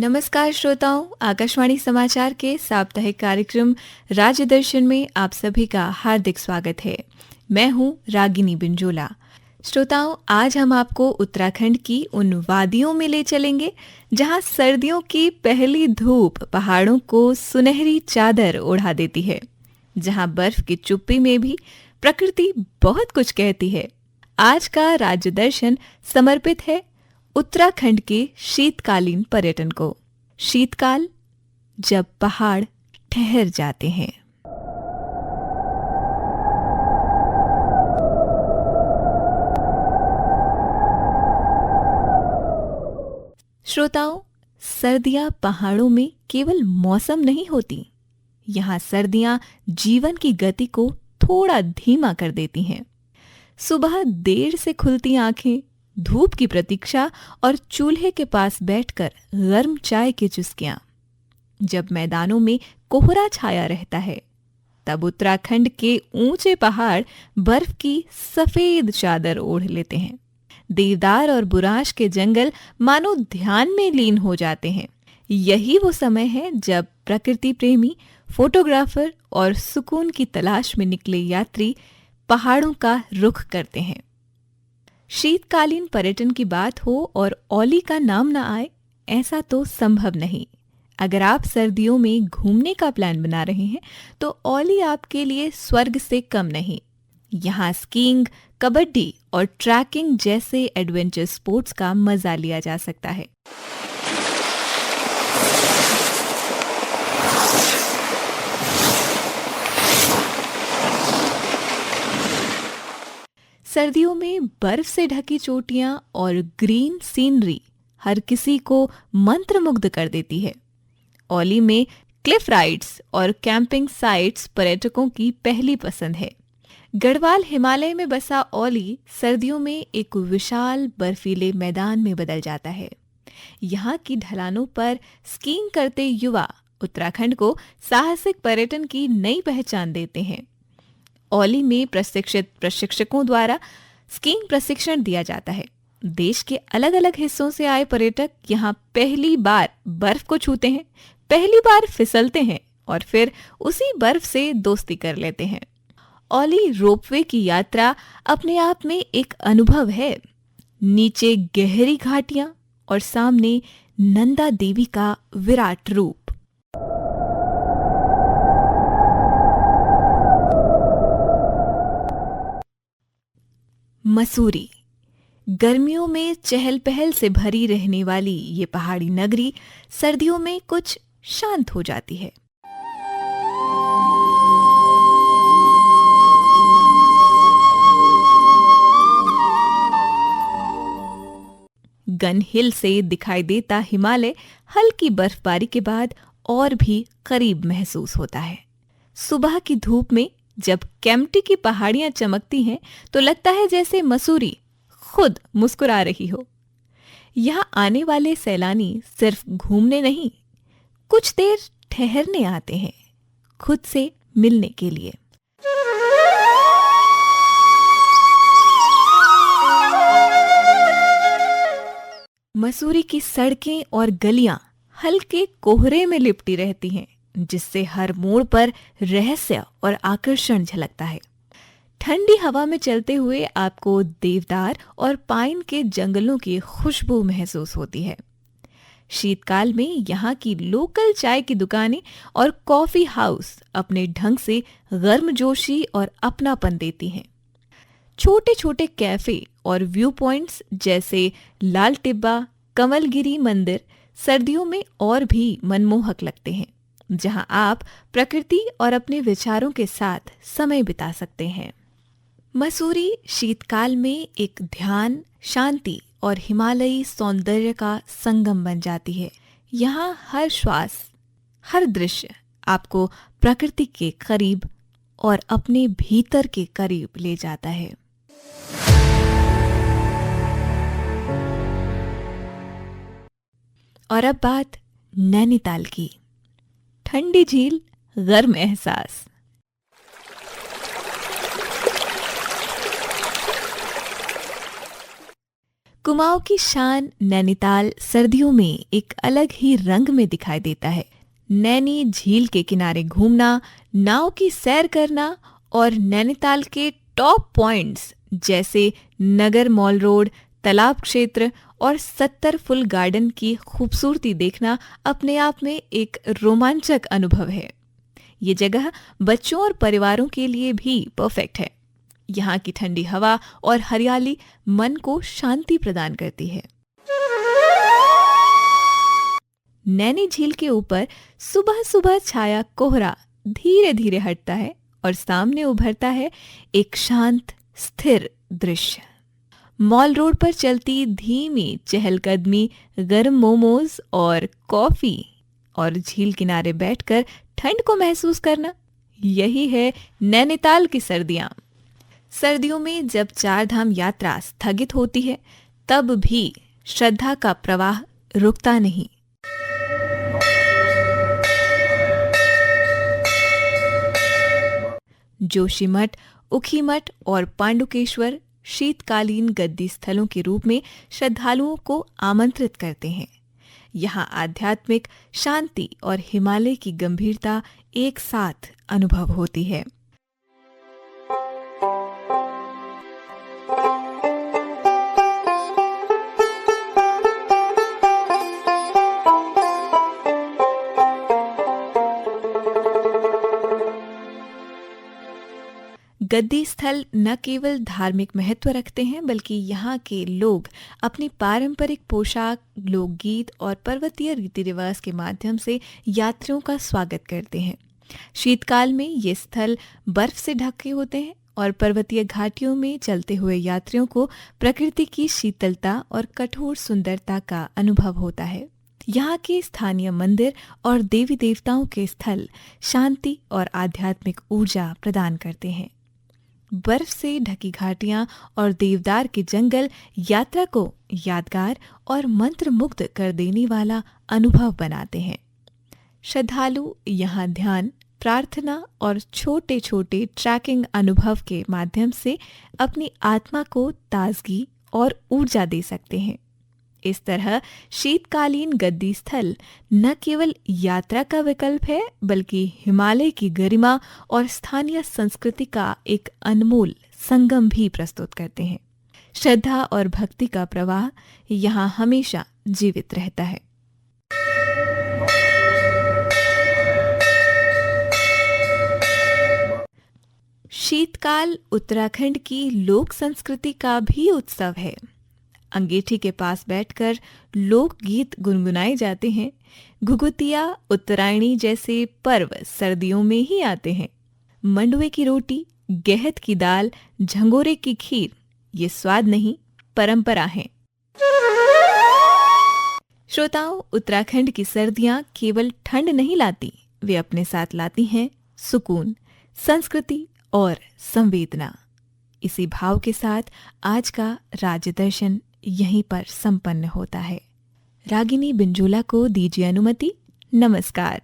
नमस्कार श्रोताओं, आकाशवाणी समाचार के साप्ताहिक कार्यक्रम राज्य दर्शन में आप सभी का हार्दिक स्वागत है। मैं हूं रागिनी बिंजोला। श्रोताओं, आज हम आपको उत्तराखंड की उन वादियों में ले चलेंगे जहां सर्दियों की पहली धूप पहाड़ों को सुनहरी चादर ओढ़ा देती है, जहां बर्फ की चुप्पी में भी प्रकृति बहुत कुछ कहती है। आज का राज्य दर्शन समर्पित है उत्तराखंड के शीतकालीन पर्यटन को। शीतकाल, जब पहाड़ ठहर जाते हैं। श्रोताओं, सर्दियां पहाड़ों में केवल मौसम नहीं होती। यहाँ सर्दियां जीवन की गति को थोड़ा धीमा कर देती हैं। सुबह देर से खुलती आंखें, धूप की प्रतीक्षा और चूल्हे के पास बैठकर गर्म चाय की चुस्कियां। जब मैदानों में कोहरा छाया रहता है, तब उत्तराखंड के ऊंचे पहाड़ बर्फ की सफेद चादर ओढ़ लेते हैं। देवदार और बुराश के जंगल मानो ध्यान में लीन हो जाते हैं। यही वो समय है जब प्रकृति प्रेमी, फोटोग्राफर और सुकून की तलाश में निकले यात्री पहाड़ों का रुख करते हैं। शीतकालीन पर्यटन की बात हो और औली का नाम न आए, ऐसा तो संभव नहीं। अगर आप सर्दियों में घूमने का प्लान बना रहे हैं तो औली आपके लिए स्वर्ग से कम नहीं। यहाँ स्कीइंग, कबड्डी और ट्रैकिंग जैसे एडवेंचर स्पोर्ट्स का मजा लिया जा सकता है। सर्दियों में बर्फ से ढकी चोटियां और ग्रीन सीनरी हर किसी को मंत्रमुग्ध कर देती है। औली में क्लिफ राइड्स और कैंपिंग साइट्स पर्यटकों की पहली पसंद है। गढ़वाल हिमालय में बसा औली सर्दियों में एक विशाल बर्फीले मैदान में बदल जाता है। यहाँ की ढलानों पर स्कीइंग करते युवा उत्तराखंड को साहसिक पर्यटन की नई पहचान देते हैं। औली में प्रशिक्षित प्रशिक्षकों द्वारा स्कीइंग प्रशिक्षण दिया जाता है। देश के अलग अलग हिस्सों से आए पर्यटक यहाँ पहली बार बर्फ को छूते हैं, पहली बार फिसलते हैं और फिर उसी बर्फ से दोस्ती कर लेते हैं। औली रोपवे की यात्रा अपने आप में एक अनुभव है। नीचे गहरी घाटियां और सामने नंदा देवी का विराट रूप। मसूरी, गर्मियों में चहल पहल से भरी रहने वाली ये पहाड़ी नगरी सर्दियों में कुछ शांत हो जाती है। गन हिल से दिखाई देता हिमालय हल्की बर्फबारी के बाद और भी करीब महसूस होता है। सुबह की धूप में जब केम्प्टी की पहाड़ियां चमकती हैं तो लगता है जैसे मसूरी खुद मुस्कुरा रही हो। यहाँ आने वाले सैलानी सिर्फ घूमने नहीं, कुछ देर ठहरने आते हैं, खुद से मिलने के लिए। मसूरी की सड़कें और गलियां हल्के कोहरे में लिपटी रहती हैं, जिससे हर मोड़ पर रहस्य और आकर्षण झलकता है। ठंडी हवा में चलते हुए आपको देवदार और पाइन के जंगलों की खुशबू महसूस होती है। शीतकाल में यहाँ की लोकल चाय की दुकानें और कॉफी हाउस अपने ढंग से गर्मजोशी और अपनापन देती हैं। छोटे छोटे कैफे और व्यू पॉइंट्स जैसे लाल टिब्बा, कमलगिरी मंदिर सर्दियों में और भी मनमोहक लगते हैं, जहां आप प्रकृति और अपने विचारों के साथ समय बिता सकते हैं। मसूरी शीतकाल में एक ध्यान, शांति और हिमालयी सौंदर्य का संगम बन जाती है। यहाँ हर श्वास, हर दृश्य आपको प्रकृति के करीब और अपने भीतर के करीब ले जाता है। और अब बात नैनीताल की। ठंडी झील, गर्म एहसास। कुमाऊं की शान नैनीताल सर्दियों में एक अलग ही रंग में दिखाई देता है। नैनी झील के किनारे घूमना, नाव की सैर करना और नैनीताल के टॉप पॉइंट्स जैसे नगर मॉल रोड, तालाब क्षेत्र और 70 फुल गार्डन की खूबसूरती देखना अपने आप में एक रोमांचक अनुभव है। ये जगह बच्चों और परिवारों के लिए भी परफेक्ट है। यहाँ की ठंडी हवा और हरियाली मन को शांति प्रदान करती है। नैनी झील के ऊपर सुबह सुबह छाया कोहरा धीरे धीरे हटता है और सामने उभरता है एक शांत स्थिर दृश्य। मॉल रोड पर चलती धीमी चहलकदमी, गर्म मोमोज और कॉफी और झील किनारे बैठकर ठंड को महसूस करना, यही है नैनीताल की सर्दियां। सर्दियों में जब चार धाम यात्रा स्थगित होती है, तब भी श्रद्धा का प्रवाह रुकता नहीं। जोशीमठ, उखीमठ और पांडुकेश्वर शीतकालीन गद्दी स्थलों के रूप में श्रद्धालुओं को आमंत्रित करते हैं। यहाँ आध्यात्मिक शांति और हिमालय की गंभीरता एक साथ अनुभव होती है। गद्दी स्थल न केवल धार्मिक महत्व रखते हैं, बल्कि यहाँ के लोग अपनी पारंपरिक पोशाक, लोकगीत और पर्वतीय रीति रिवाज के माध्यम से यात्रियों का स्वागत करते हैं। शीतकाल में ये स्थल बर्फ से ढके होते हैं और पर्वतीय घाटियों में चलते हुए यात्रियों को प्रकृति की शीतलता और कठोर सुंदरता का अनुभव होता है। यहाँ के स्थानीय मंदिर और देवी देवताओं के स्थल शांति और आध्यात्मिक ऊर्जा प्रदान करते हैं। बर्फ से ढकी घाटियां और देवदार के जंगल यात्रा को यादगार और मंत्रमुग्ध कर देने वाला अनुभव बनाते हैं। श्रद्धालु यहाँ ध्यान, प्रार्थना और छोटे छोटे ट्रैकिंग अनुभव के माध्यम से अपनी आत्मा को ताजगी और ऊर्जा दे सकते हैं। इस तरह शीतकालीन गद्दी स्थल न केवल यात्रा का विकल्प है, बल्कि हिमालय की गरिमा और स्थानीय संस्कृति का एक अनमोल संगम भी प्रस्तुत करते हैं। श्रद्धा और भक्ति का प्रवाह यहाँ हमेशा जीवित रहता है। शीतकाल उत्तराखंड की लोक संस्कृति का भी उत्सव है। अंगीठी के पास बैठकर लोकगीत गुनगुनाए जाते हैं। घुघुतिया, उत्तरायणी जैसे पर्व सर्दियों में ही आते हैं। मंडुए की रोटी, गेहत की दाल, झंगोरे की खीर, ये स्वाद नहीं, परंपरा है। श्रोताओं, उत्तराखंड की सर्दियां केवल ठंड नहीं लाती, वे अपने साथ लाती हैं सुकून, संस्कृति और संवेदना। इसी भाव के साथ आज का राज्य दर्शन यहीं पर संपन्न होता है। रागिनी बिंजोला को दीजिए अनुमति। नमस्कार।